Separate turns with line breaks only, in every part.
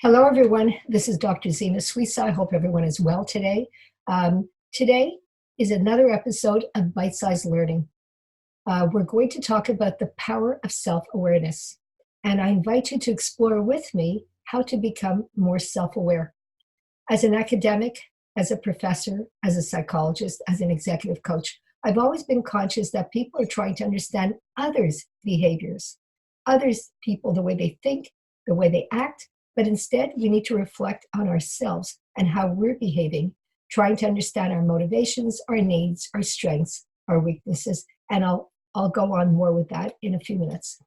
Hello, everyone. This is Dr. Zena Suissa. I hope everyone is well today. Today is another episode of Bite-Sized Learning. We're going to talk about the power of self-awareness, and I invite you to explore with me how to become more self-aware. As an academic, as a professor, as a psychologist, as an executive coach, I've always been conscious that people are trying to understand others' behaviors, others' people, the way they think, the way they act, but instead, we need to reflect on ourselves and how we're behaving, trying to understand our motivations, our needs, our strengths, our weaknesses. And I'll go on more with that in a few minutes.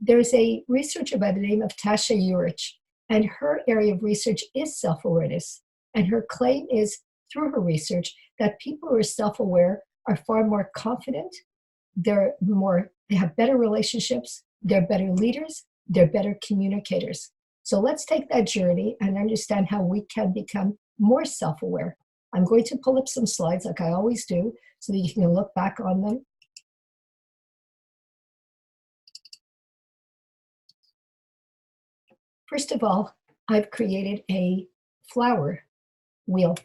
There's a researcher by the name of Tasha Eurich, and her area of research is self-awareness. And her claim is, through her research, that people who are self-aware are far more confident, they have better relationships, they're better leaders, they're better communicators. So let's take that journey and understand how we can become more self-aware. I'm going to pull up some slides like I always do so that you can look back on them. First of all, I've created a flower wheel,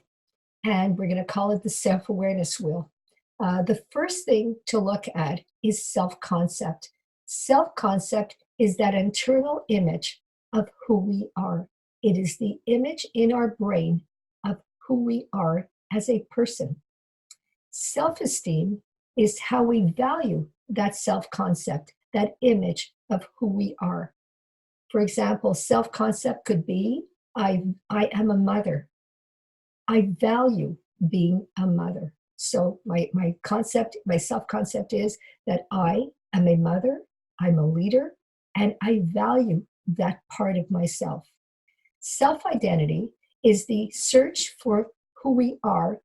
and we're going to call it the self-awareness wheel. The first thing to look at is self-concept. Self-concept is that internal image of who we are. It is the image in our brain of who we are as a person. Self-esteem is how we value that self-concept, that image of who we are. For example, self-concept could be, I am a mother. I value being a mother. So my self-concept is that I am a mother, I'm a leader, and I value that part of myself. Self-identity is the search for who we are,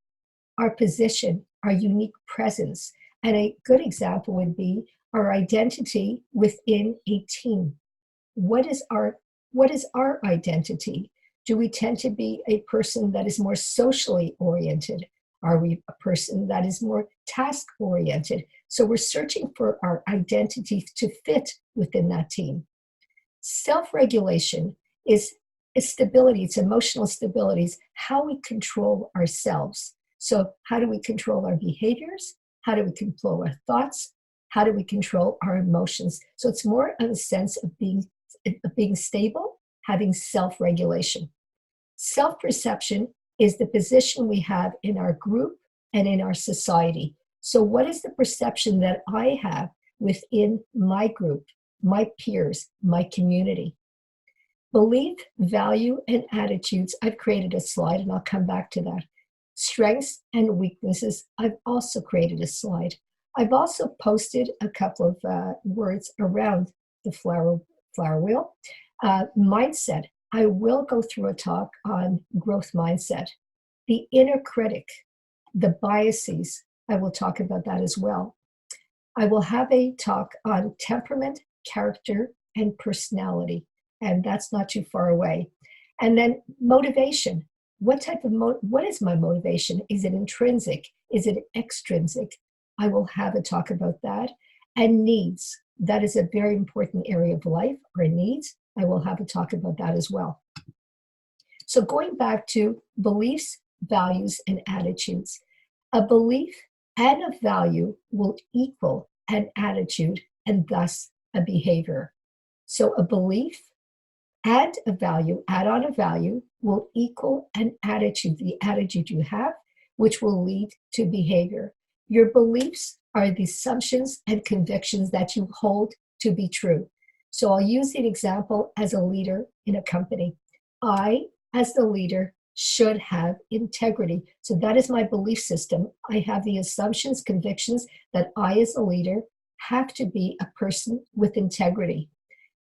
our position, our unique presence. And a good example would be our identity within a team. What is our identity? Do we tend to be a person that is more socially oriented? Are we a person that is more task-oriented? So we're searching for our identity to fit within that team. Self-regulation is stability, it's emotional stability, it's how we control ourselves. So how do we control our behaviors? How do we control our thoughts? How do we control our emotions? So it's more of a sense of being stable, having self-regulation. Self-perception is the position we have in our group and in our society. So what is the perception that I have within my group, my peers, my community? Belief, value, and attitudes, I've created a slide and I'll come back to that. Strengths and weaknesses, I've also created a slide. I've also posted a couple of words around the flower wheel. Mindset, I will go through a talk on growth mindset. The inner critic, the biases, I will talk about that as well. I will have a talk on temperament, character, and personality, and that's not too far away. And then motivation. What is my motivation? Is it intrinsic? Is it extrinsic? I will have a talk about that. And needs. That is a very important area of life, our needs. I will have a talk about that as well. So going back to beliefs, values, and attitudes. A belief and a value will equal an attitude and thus a behavior. So a belief and a value, add on a value, will equal an attitude, the attitude you have, which will lead to behavior. Your beliefs are the assumptions and convictions that you hold to be true. So I'll use the example as a leader in a company. I, as the leader, should have integrity. So that is my belief system. I have the assumptions, convictions that I, as a leader, have to be a person with integrity.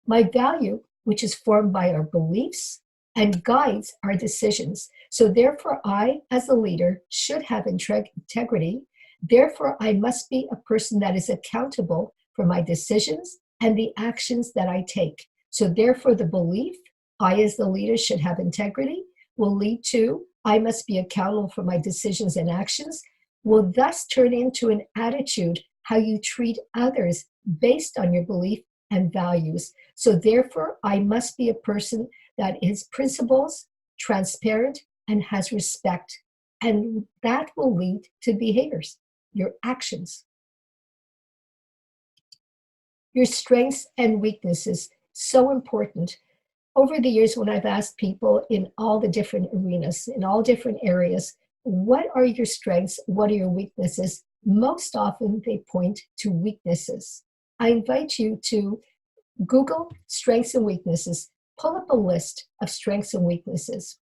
My value, which is formed by our beliefs and guides our decisions. So therefore, I, as a leader, should have integrity. Therefore, I must be a person that is accountable for my decisions and the actions that I take. So therefore, the belief, I, as the leader, should have integrity, will lead to, I must be accountable for my decisions and actions, will thus turn into an attitude, how you treat others based on your belief and values. So therefore, I must be a person that is principles, transparent, and has respect. And that will lead to behaviors, your actions. Your strengths and weaknesses, so important. Over the years, when I've asked people in all the different arenas, in all different areas, what are your strengths? What are your weaknesses? Most often they point to weaknesses. I invite you to Google strengths and weaknesses. Pull up a list of strengths and weaknesses.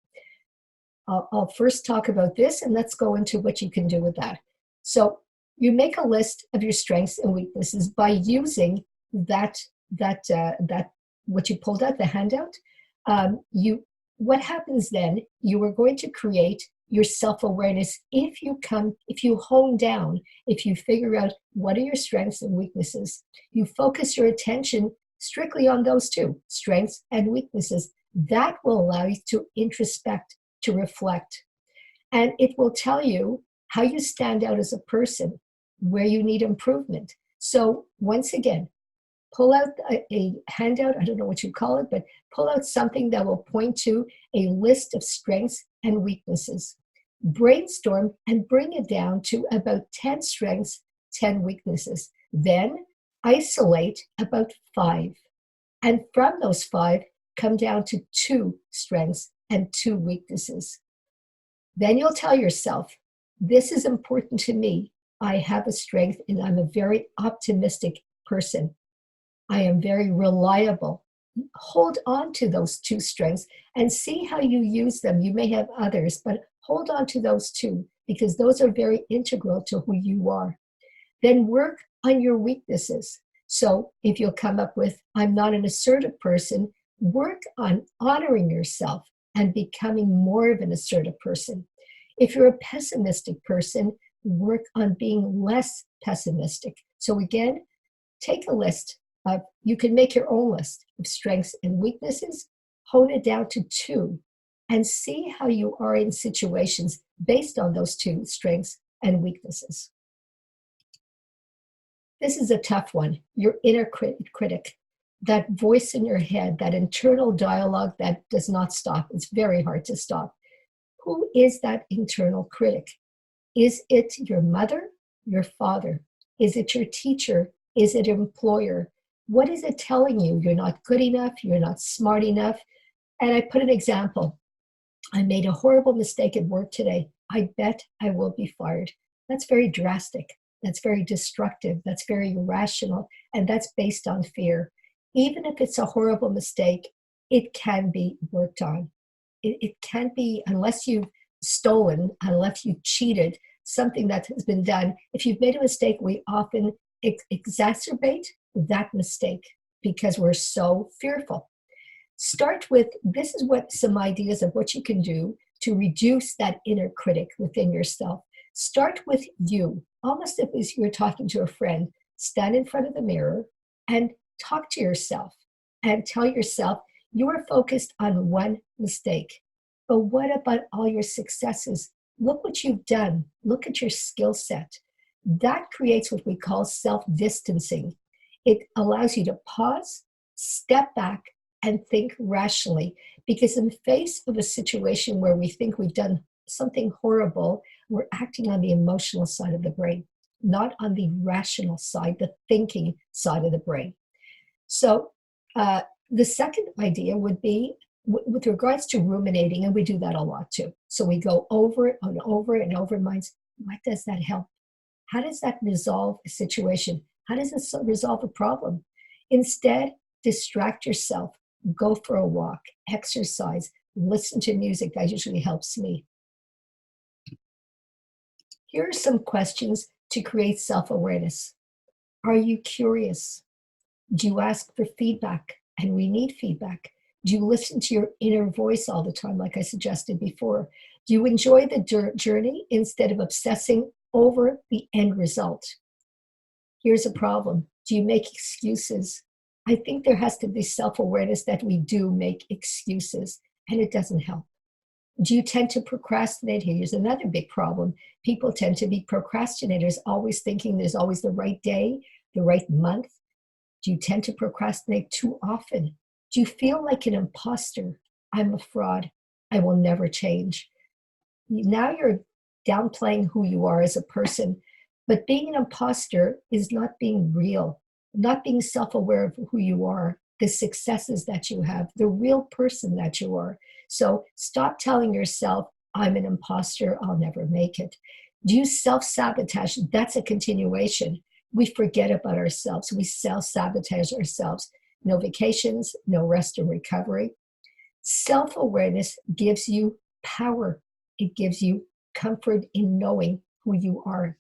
I'll first talk about this, and let's go into what you can do with that. So you make a list of your strengths and weaknesses by using that what you pulled out, the handout. What happens then? You are going to create your self-awareness if you hone down, if you figure out what are your strengths and weaknesses. You focus your attention strictly on those two, strengths and weaknesses. That will allow you to introspect, to reflect. And it will tell you how you stand out as a person, where you need improvement. So once again, pull out a handout, I don't know what you call it, but pull out something that will point to a list of strengths and weaknesses. Brainstorm and bring it down to about 10 strengths, 10 weaknesses. Then isolate about 5. And from those 5, come down to 2 strengths and 2 weaknesses. Then you'll tell yourself, this is important to me. I have a strength and I'm a very optimistic person. I am very reliable. Hold on to those 2 strengths and see how you use them. You may have others, but hold on to those 2 because those are very integral to who you are. Then work on your weaknesses. So if you'll come up with, I'm not an assertive person, work on honoring yourself and becoming more of an assertive person. If you're a pessimistic person, work on being less pessimistic. So again, take a list. You can make your own list of strengths and weaknesses, hone it down to 2, and see how you are in situations based on those 2 strengths and weaknesses. This is a tough one, your inner critic, that voice in your head, that internal dialogue that does not stop. It's very hard to stop. Who is that internal critic? Is it your mother, your father? Is it your teacher? Is it your employer? What is it telling you? You're not good enough, you're not smart enough. And I put an example. I made a horrible mistake at work today. I bet I will be fired. That's very drastic. That's very destructive. That's very irrational. And that's based on fear. Even if it's a horrible mistake, it can be worked on. It can't be, unless you've stolen, unless you cheated, something that has been done. If you've made a mistake, we often exacerbate that mistake because we're so fearful. Start with, this is what some ideas of what you can do to reduce that inner critic within yourself. Start with you, almost as you're talking to a friend. Stand in front of the mirror and talk to yourself and tell yourself you are focused on one mistake. But what about all your successes? Look what you've done. Look at your skill set. That creates what we call self-distancing. It allows you to pause, step back, and think rationally. Because in the face of a situation where we think we've done something horrible, we're acting on the emotional side of the brain, not on the rational side, the thinking side of the brain. So the second idea would be with regards to ruminating, and we do that a lot too. So we go over it and over and over minds. What does that help? How does that resolve a situation? How does it resolve a problem? Instead, distract yourself. Go for a walk, exercise, listen to music. That usually helps me. Here are some questions to create self-awareness. Are you curious? Do you ask for feedback? And we need feedback. Do you listen to your inner voice all the time, like I suggested before? Do you enjoy the journey instead of obsessing over the end result? Here's a problem. Do you make excuses? I think there has to be self-awareness that we do make excuses, and it doesn't help. Do you tend to procrastinate? Here's another big problem. People tend to be procrastinators, always thinking there's always the right day, the right month. Do you tend to procrastinate too often? Do you feel like an imposter? I'm a fraud. I will never change. Now you're downplaying who you are as a person. But being an imposter is not being real, not being self aware of who you are, the successes that you have, the real person that you are. So stop telling yourself, I'm an imposter, I'll never make it. Do you self sabotage? That's a continuation. We forget about ourselves, we self sabotage ourselves. No vacations, no rest and recovery. Self awareness gives you power, it gives you comfort in knowing who you are.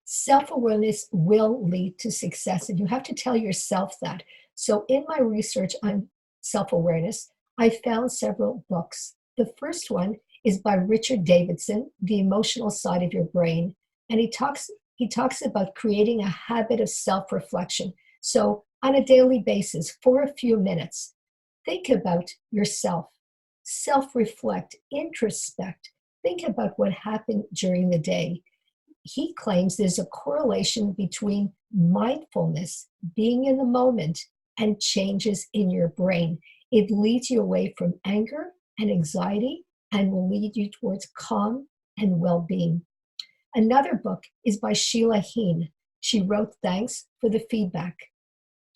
Self awareness will lead to success, and you have to tell yourself that. So, in my research on self awareness, I found several books. The first one is by Richard Davidson, The Emotional Side of Your Brain, and he talks about creating a habit of self reflection. So, on a daily basis, for a few minutes, think about yourself, self reflect, introspect, think about what happened during the day. He claims there's a correlation between mindfulness, being in the moment, and changes in your brain. It leads you away from anger and anxiety and will lead you towards calm and well being. Another book is by Sheila Heen. She wrote Thanks for the Feedback.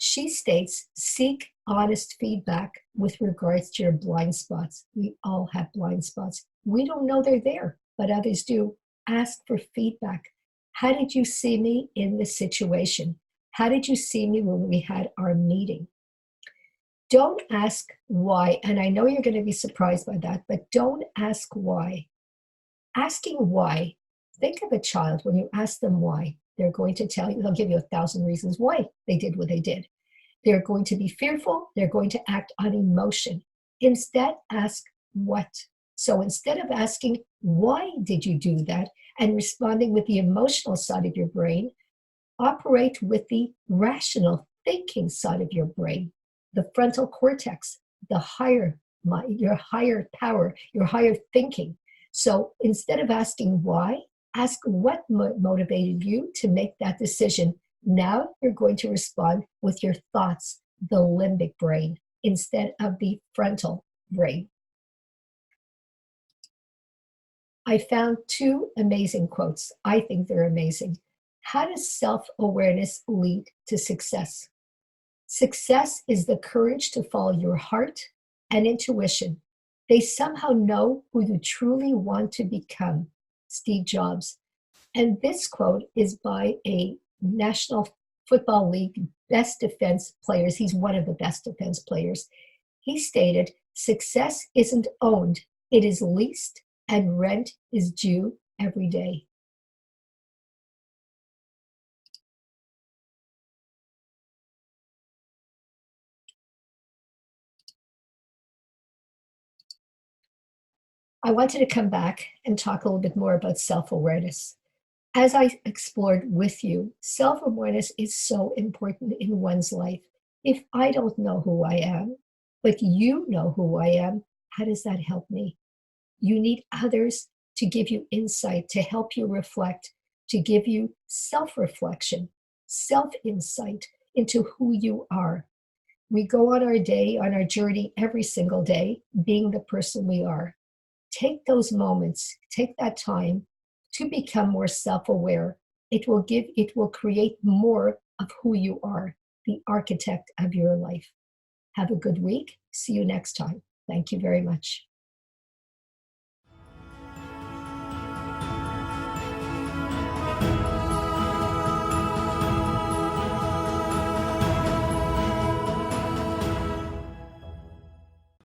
She states, seek honest feedback with regards to your blind spots. We all have blind spots. We don't know they're there, but others do. Ask for feedback. How did you see me in this situation? How did you see me when we had our meeting? Don't ask why, and I know you're going to be surprised by that, but don't ask why. Asking why, think of a child when you ask them why. They're going to tell you, they'll give you 1,000 reasons why they did what they did. They're going to be fearful. They're going to act on emotion. Instead, ask what. So instead of asking, why did you do that? And responding with the emotional side of your brain, operate with the rational thinking side of your brain, the frontal cortex, the higher mind, your higher power, your higher thinking. So instead of asking why, ask what motivated you to make that decision. Now you're going to respond with your thoughts, the limbic brain, instead of the frontal brain. I found two amazing quotes. I think they're amazing. How does self awareness lead to success? Success is the courage to follow your heart and intuition. They somehow know who you truly want to become. Steve Jobs. And this quote is by a National Football League best defense players. He's one of the best defense players. He stated, success isn't owned, it is leased, and rent is due every day. I wanted to come back and talk a little bit more about self-awareness. As I explored with you, self-awareness is so important in one's life. If I don't know who I am, but you know who I am, how does that help me? You need others to give you insight, to help you reflect, to give you self-reflection, self-insight into who you are. We go on our day, on our journey every single day, being the person we are. Take those moments, take that time to become more self-aware. It will create more of who you are, the architect of your life. Have a good week. See you next time. Thank you very much.